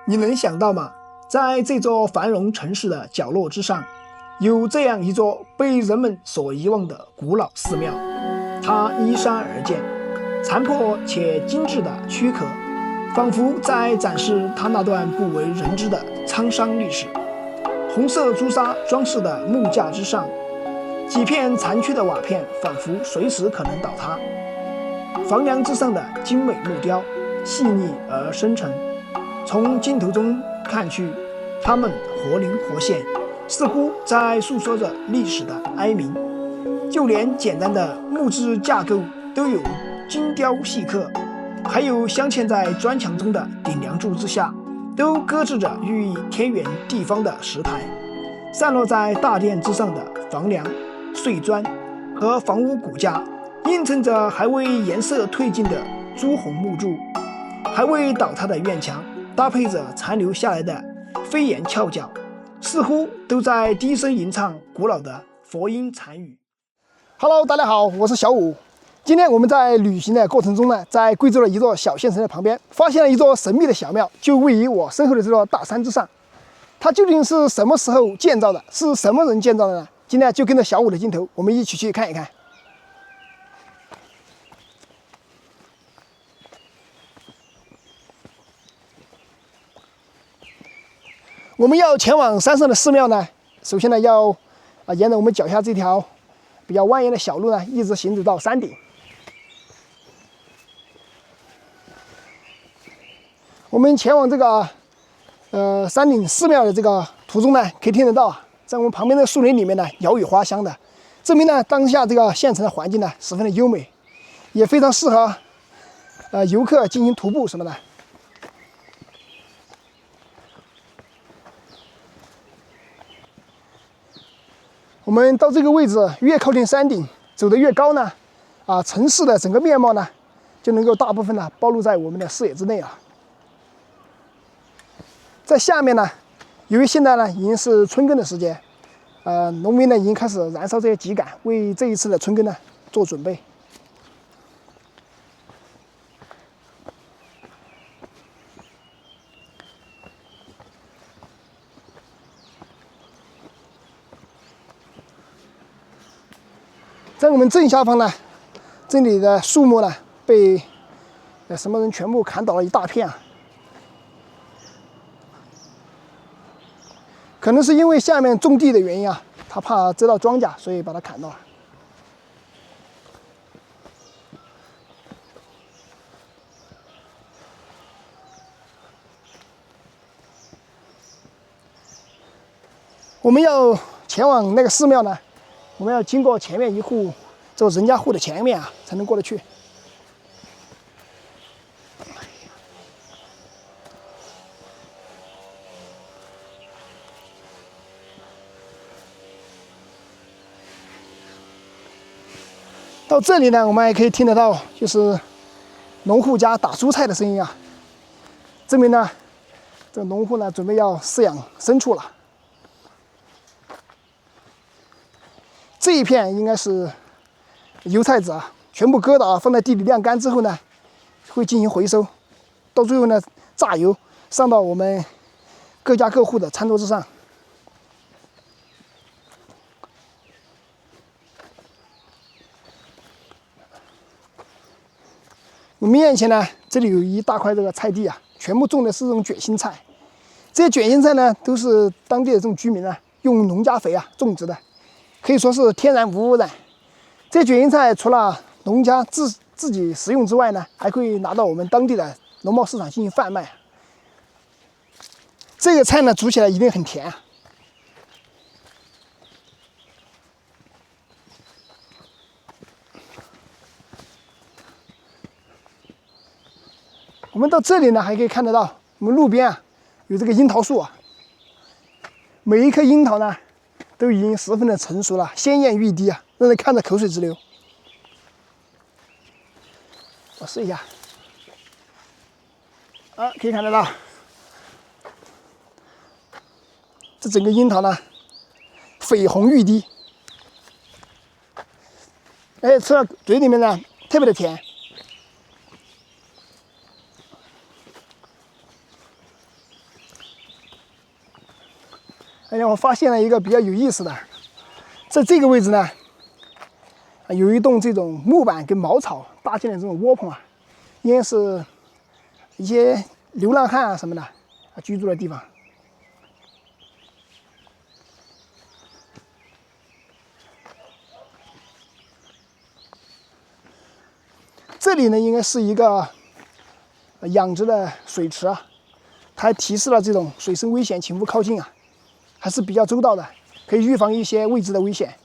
你能想到嗎？在這座繁榮城市的角落之上，有這樣一座被人們所遺忘的古老寺廟。它依山而建，殘破且精緻的軀殼，仿佛在展示它那段不為人知的滄桑歷史。紅色朱砂裝飾的木架之上，幾片殘缺的瓦片仿佛隨時可能倒塌。房梁之上的精美木雕，細膩而深沉。從鏡頭中看去，它們活靈活現，似乎在訴說着歷史的哀鳴。就連簡單的木質架構都有精雕細刻，還有鑲嵌在磚牆中的頂梁柱之下，都擱置着寓意天圓地方的石牌。散落在大殿之上的房梁、碎磚和房屋骨架，映襯着還未顏色褪盡的朱紅木柱，還未倒塌的院牆，搭配着殘留下來的飛檐翹角，似乎都在低聲吟唱古老的佛音禪語。Hello， 大家好，我是小武。今天我們在旅行的过程中呢，在貴州的一座小縣城的旁邊，發現了一座神秘的小廟，就位於我身後的這座大山之上。它究竟是什麼時候建造的？是什麼人建造的呢？今天就跟着小武的镜頭，我們一起去看一看。我們要前往山上的寺廟呢，首先呢要沿着我們脚下這條比較蜿蜒的小路呢，一直行走到山頂。我們前往這个山頂寺廟的這個途中呢，可以聽得到在我們旁邊的樹林裡面呢，鳥語花香的，證明呢當下這個縣城的環境呢十分的優美，也非常適合遊客進行徒步什麼的。我們到這個位置，越靠近山頂，走得越高呢，城市的整個面貌呢，就能夠大部分呢暴露在我們的視野之內了。在下面呢，由於現在呢已經是春耕的時節，農民呢已經開始燃燒這些秸稈，為這一次的春耕呢做準備。在我們正下方呢，這裡的樹木呢被什麼人全部砍倒了一大片啊！可能是因為下面種地的原因啊，他怕遮到莊稼，所以把它砍到了。我們要前往那個寺廟呢，我們要經過前面一戶這人家戶的前面啊，才能過得去。到這裡呢，我們還可以聽得到，就是農戶家打蔬菜的聲音啊，證明呢，這個農戶呢準備要飼養牲畜了。這一片應該是油菜籽啊，全部割倒放在地裡晾乾之後呢，會進行回收，到最後呢榨油上到我們各家各戶的餐桌之上。我们面前呢，這裡有一大塊這個菜地啊，全部種的是這種卷心菜。這些卷心菜呢，都是當地的這種居民呢用農家肥啊種植的。可以說是天然無污染。這卷心菜除了農家自己食用之外呢，還可以拿到我們當地的農貿市場進行販賣。這個菜呢，煮起來一定很甜啊。我們到這裡呢，還可以看得到我們路邊啊有這個櫻桃樹啊，每一顆櫻桃呢都已經十分的成熟了，鮮豔欲滴啊，讓人看着口水直流。我試一下，可以看得到，這整個櫻桃呢，緋紅欲滴，吃到嘴裡面呢，特別的甜。哎呀，我发现了一个比较有意思的，在这个位置呢，有一栋这种木板跟茅草搭建的这种窝棚啊，应该是一些流浪汉啊什么的居住的地方。这里呢，应该是一个养殖的水池啊，它还提示了这种水深危险，请勿靠近啊，还是比较周到的，可以预防一些未知的危险。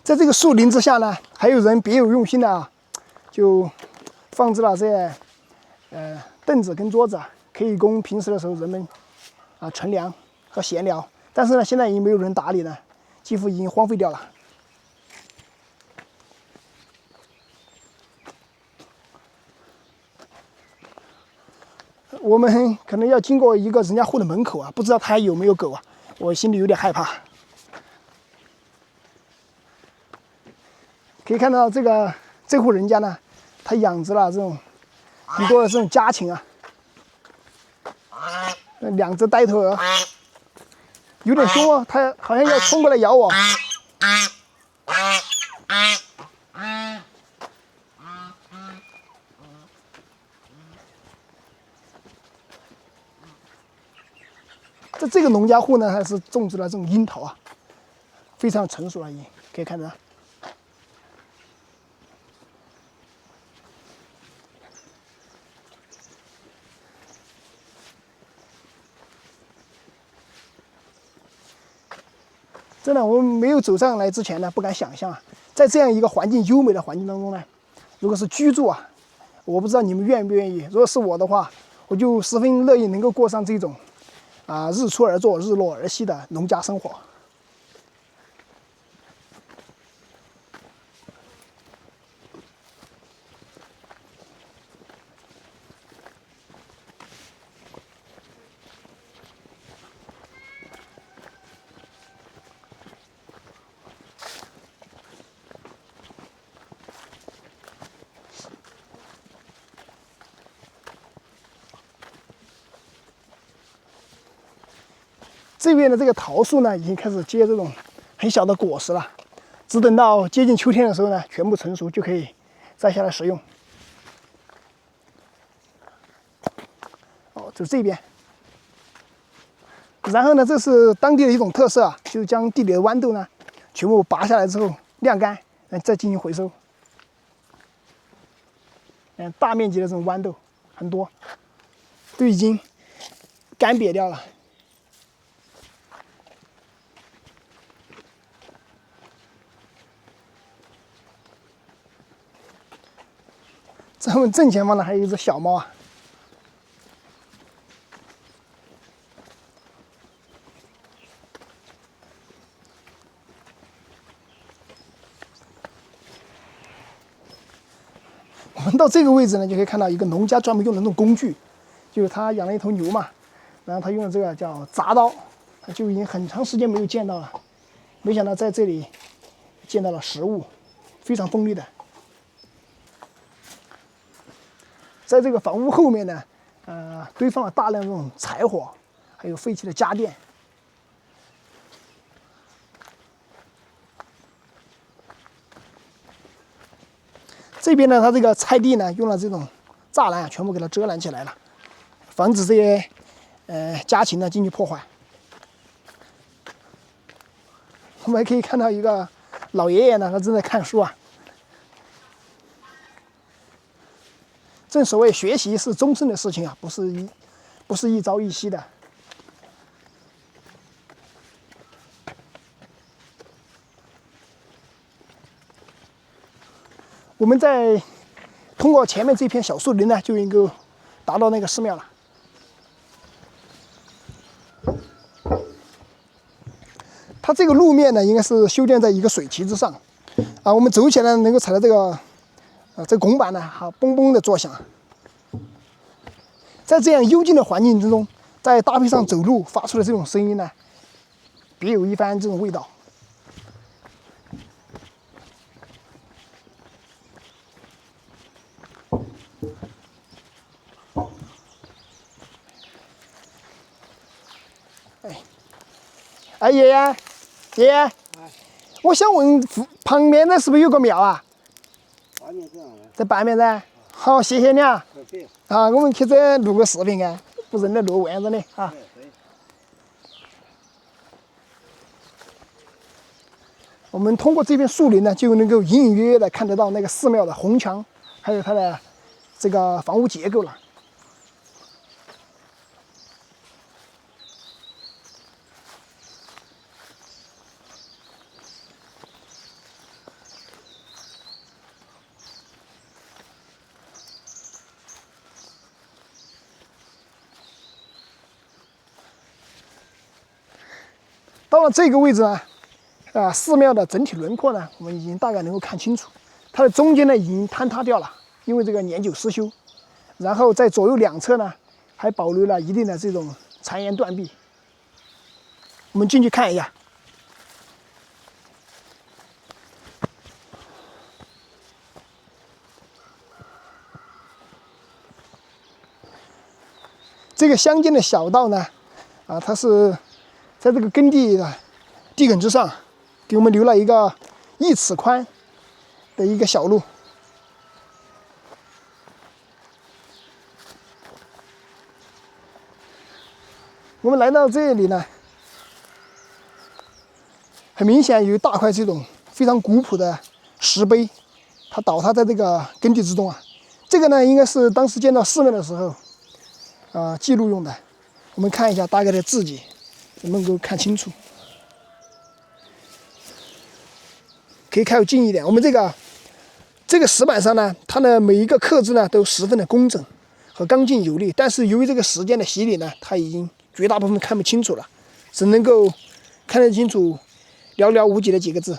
在这个树林之下呢，还有人别有用心的啊，就放置了这凳子跟桌子啊，可以供平时的时候人们乘凉和闲聊。但是呢，现在已经没有人打理了，几乎已经荒废掉了。我们可能要经過一个人家户的门口啊，不知道他还有没有狗啊，我心里有点害怕。可以看到这户人家呢，他养殖了这种很多的这种家禽啊，2只呆头鹅，有点凶哦，它好像要冲过来咬我。这个农家户呢，还是种植了这种櫻桃啊，非常成熟了，已经可以看到。真的，我们没有走上来之前呢，不敢想象啊，在这样一个环境优美的环境当中呢，如果是居住啊，我不知道你们愿不愿意。如果是我的话，我就十分乐意能夠過上這種日出而作，日落而息的農家生活。這邊的這個桃樹呢，已經開始結這種很小的果實了，只等到接近秋天的時候呢，全部成熟就可以摘下來食用。哦，就這邊。然後呢，這是當地的一種特色啊，就是將地裡的豌豆呢，全部拔下來之後晾乾，再進行回收。大面積的這種豌豆很多，都已經乾癟掉了。在我們正前方呢，還有一隻小貓啊。我們到這個位置呢，就可以看到一個農家專門用的那種工具，就是他養了一頭牛嘛，然後他用的這個叫鍘刀，他就已經很長時間沒有見到了，沒想到在這裡見到了實物，非常鋒利的。在這個房屋後面呢，堆放了大量這種柴火，還有廢棄的家電。這邊呢，它這個菜地呢，用了這種柵欄，全部給它遮攔起來了，防止這些家禽呢進去破壞。我們還可以看到一個老爺爺呢，他正在看書啊。正所謂學習是終身的事情啊，不是一朝一夕的。我們在通過前面這片小樹林呢，就能夠達到那個寺廟了。它這個路面呢，應該是修建在一個水渠之上，我們走起來能夠踩到這個。這拱板呢，哈，嘣嘣的作響。在這樣幽靜的環境之中，在大地上走路發出的這種聲音呢，別有一番這種味道。哎，爺爺，爺爺，我想問旁邊的是不是有個廟啊？在北面噻。好，謝謝你啊。啊，我們去這錄個視頻啊，不認得路，問着你啊。我們通過這片樹林呢，就能夠隱隱約約的看得到那個寺廟的紅牆，還有它的這個房屋結構了。到了这個位置呢，寺廟的整體輪廓呢，我們已經大概能夠看清楚。它的中間呢已經坍塌掉了，因為這個年久失修。然後在左右兩側呢，還保留了一定的這種殘垣斷壁。我們進去看一下。这個乡间的小道呢，它是在这個耕地的地埂之上，給我們留了一個1尺寬的一個小路。我們來到這裡呢，很明顯有一大塊這種非常古樸的石碑，它倒塌在這個耕地之中啊。這個呢，應該是當時建造寺廟的時候，記錄用的。我們看一下大概的字跡，能夠看清楚。可以靠近一點。我們這個石板上呢，它的每一個刻字呢都十分的工整和剛勁有力，但是由於這個時間的洗禮呢，它已經絕大部分看不清楚了，只能夠看得清楚寥寥無幾的幾個字。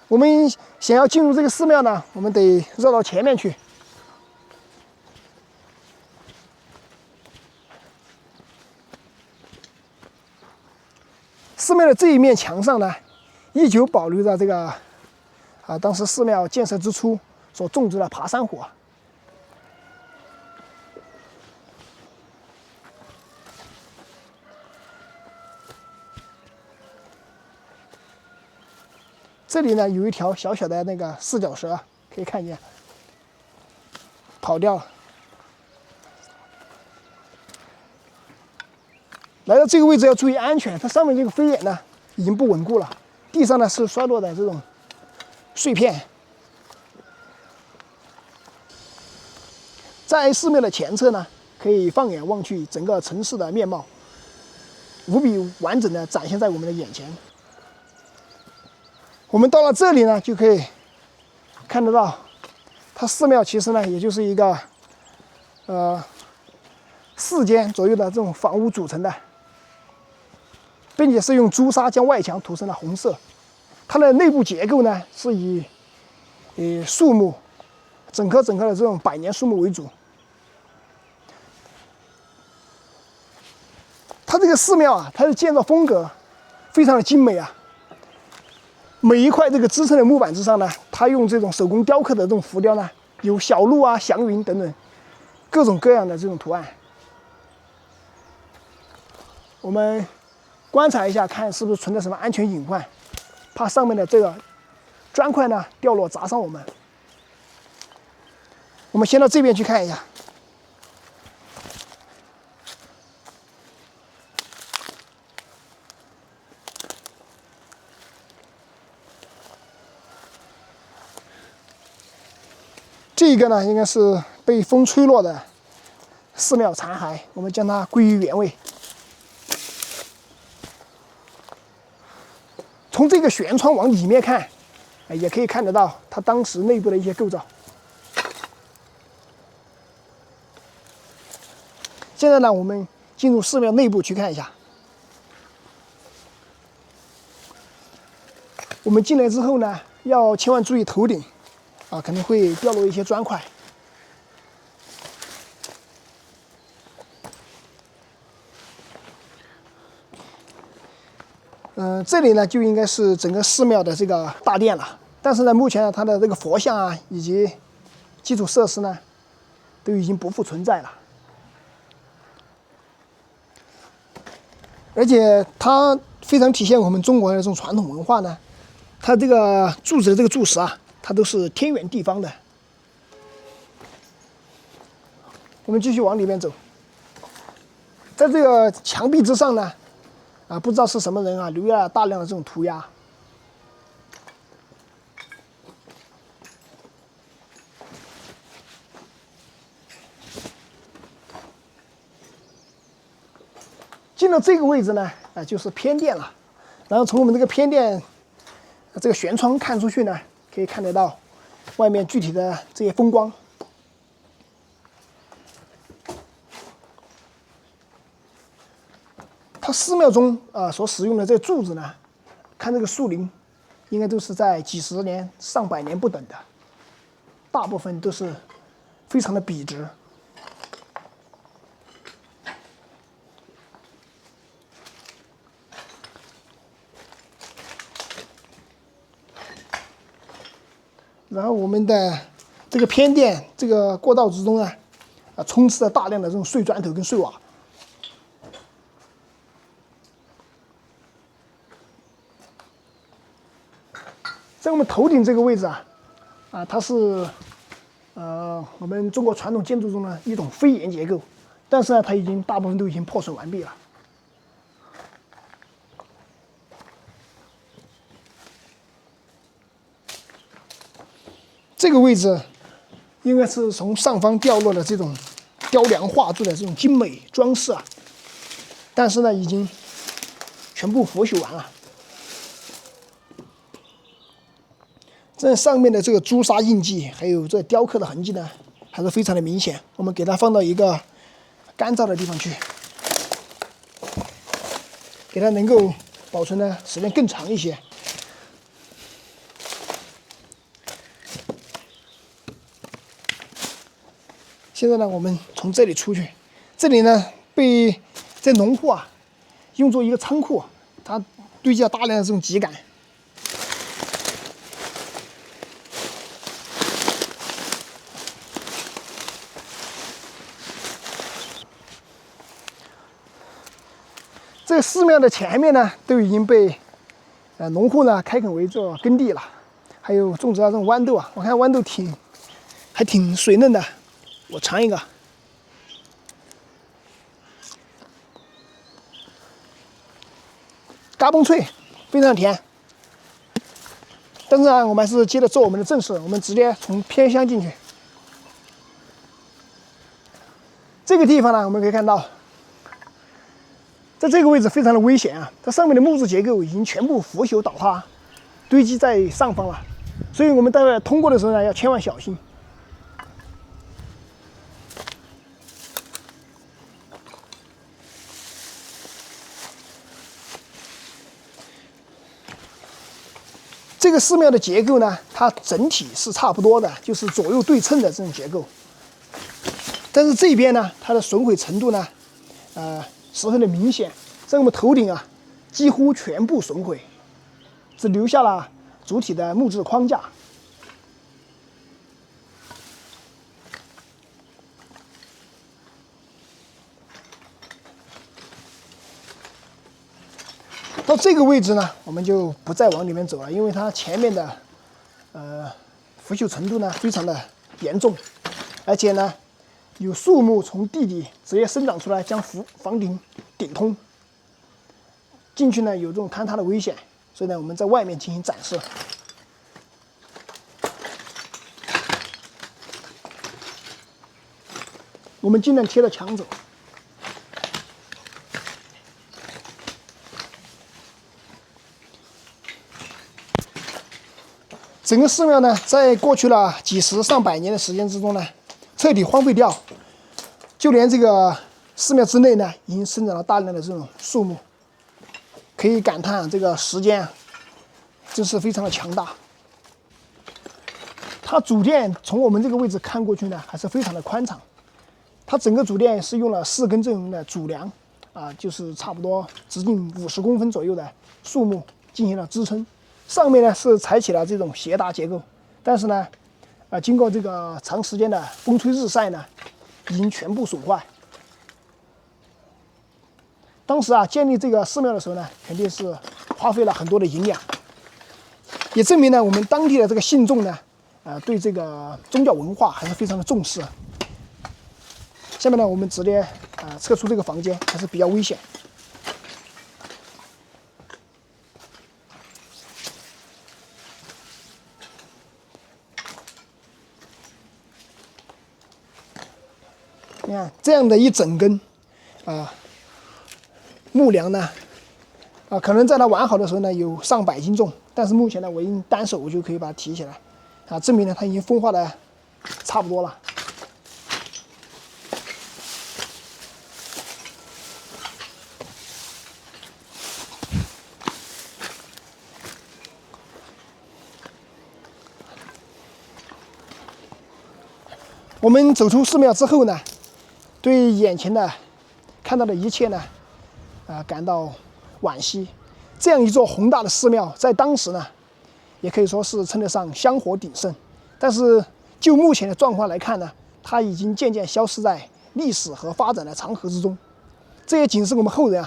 我們想要進入這個寺廟呢，我們得繞到前面去。寺廟的這一面牆上呢，依舊保留着這個當時寺廟建設之初所種植的爬山虎。這裡呢有一條小小的那個四腳蛇，可以看見，跑掉了。來到這個位置要注意安全，它上面這個飛檐呢已經不穩固了，地上呢是摔落的這種碎片。在寺廟的前側呢，可以放眼望去，整個城市的面貌無比完整的展現在我們的眼前。我們到了這裡呢，就可以看得到，它寺廟其實呢，也就是一個4間左右的這種房屋組成的，並且是用朱砂將外牆塗成了紅色。它的內部結構呢，是以樹木，整棵的這種百年樹木為主。它這個寺廟啊，它的建造風格非常的精美啊。每一塊這個支撐的木板之上呢，它用這種手工雕刻的這種浮雕呢，有小鹿啊、祥雲等等各種各樣的這種圖案。我們觀察一下，看是不是存在什麼安全隱患，怕上面的這個磚塊呢掉落砸傷我們。我們先到這邊去看一下。这個呢，應該是被風吹落的寺廟殘骸，我們將它歸於原位。從這個舷窗往裡面看，也可以看得到它當時內部的一些構造。現在呢，我們進入寺廟內部去看一下。我們進來之後呢，要千萬注意頭頂。可能會掉落一些磚塊。這裡呢就應該是整個寺廟的這個大殿了。但是呢，目前呢它的這個佛像啊以及基礎設施呢，都已經不復存在了。而且它非常体现我們中國的这種傳統文化呢。它这个柱子的这个柱石啊，它都是天圓地方的。我們繼續往裡面走，在這個牆壁之上呢，不知道是什麼人啊，留下了大量的這種塗鴉。進了這個位置呢，就是偏殿了。然後從我們這個偏殿這個舷窗看出去呢，可以看得到外面具體的這些風光。它寺廟中所使用的這個柱子呢，看這個樹齡，應該都是在幾十年、上百年不等的，大部分都是非常的筆直。然後我們的這個偏殿這個過道之中呢，充斥着大量的這種碎磚頭跟碎瓦。在我們頭頂這個位置它是我們中國傳統建築中的一種飛檐結構，但是呢，它已經大部分都已經破損完畢了。這個位置應該是從上方掉落的這種雕梁畫柱的這種精美裝飾但是呢，已經全部腐朽完了。這上面的這個朱砂印記，還有這雕刻的痕跡呢，還是非常的明顯。我們給它放到一個乾燥的地方去，給它能夠保存的時間更長一些。現在呢，我們從這裡出去，這裡呢被這農戶用作一個倉庫，它堆積了大量的這種秸稈。這個寺廟的前面呢，都已經被農戶呢開墾為做耕地了，還有種植了這種豌豆我看豌豆還挺水嫩的。我嘗一個，嘎嘣脆，非常甜。但是呢，我們還是接着做我們的正事，我們直接從偏鄉進去。這個地方呢，我們可以看到，在這個位置非常的危險它上面的木質結構已經全部腐朽倒塌，堆積在上方了，所以我們待會通過的時候呢，要千萬小心。這個寺廟的結構呢，它整體是差不多的，就是左右對稱的這種結構。但是這邊呢，它的損毀程度呢，十分的明顯。在我們頭頂幾乎全部損毀，只留下了主體的木質框架。到這個位置呢，我們就不再往裡面走了，因為它前面的腐朽程度呢非常的嚴重，而且呢有樹木從地底直接生長出來，將房頂頂通。進去呢有這種坍塌的危險，所以呢我們在外面進行展示。我們盡量貼着牆走。整個寺廟呢，在過去了幾十上百年的時間之中呢，徹底荒廢掉。就連這個寺廟之內呢，已經生長了大量的這種樹木，可以感嘆這個時間真是非常的強大。它主殿從我們這個位置看過去呢，還是非常的寬敞。它整個主殿是用了4根這種的主梁，就是差不多直徑50公分左右的樹木進行了支撐。上面呢是採取了這種斜搭結構，但是呢，經過這個長時間的風吹日曬呢，已經全部損壞。當時啊，建立這個寺廟的時候呢，肯定是花費了很多的銀兩，也證明呢，我們當地的這個信眾呢，對這個宗教文化還是非常的重視。下面呢，我們直接撤出這個房間，還是比較危險。你看这樣的一整根木梁呢，可能在它完好的時候呢有上百斤重，但是目前呢我用单手我就可以把它提起来，證明呢它已經风化的差不多了。我们走出寺廟之後呢，對眼前的看到的一切呢，感到惋惜。這樣一座宏大的寺廟，在當時呢，也可以說是稱得上香火鼎盛。但是就目前的狀況來看呢，它已經漸漸消失在歷史和發展的長河之中。這也警示我們後人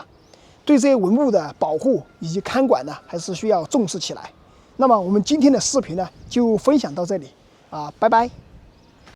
對這些文物的保護以及看管呢，還是需要重視起來。那麼我們今天的視頻呢，就分享到這裡拜拜。